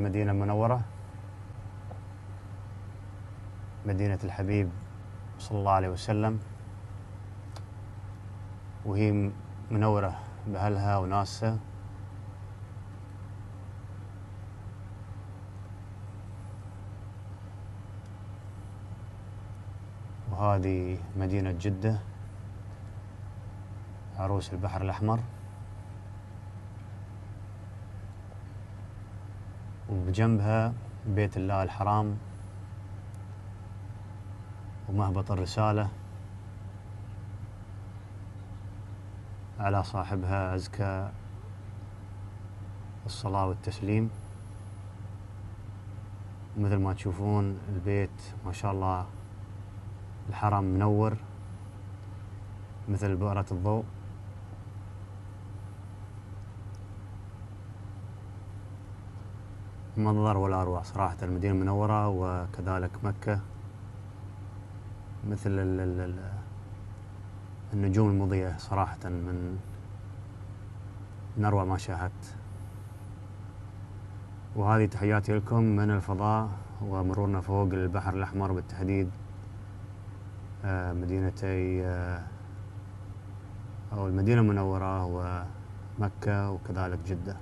المدينة المنورة، مدينة الحبيب صلى الله عليه وسلم، وهي منورة بأهلها وناسها. وهذه مدينة جدة، عروس البحر الأحمر، وبجنبها بيت الله الحرام ومهبط الرسالة، على صاحبها أزكى الصلاة والتسليم. مثل ما تشوفون البيت ما شاء الله، الحرم منور مثل بؤرة الضوء. منظر ولا أروع صراحة المدينة المنورة، وكذلك مكة مثل النجوم المضيئة صراحة، من أروع ما شاهدت. وهذه تحياتي لكم من الفضاء ومرورنا فوق البحر الأحمر، بالتحديد مدينتي أو المدينة المنورة ومكة وكذلك جدة.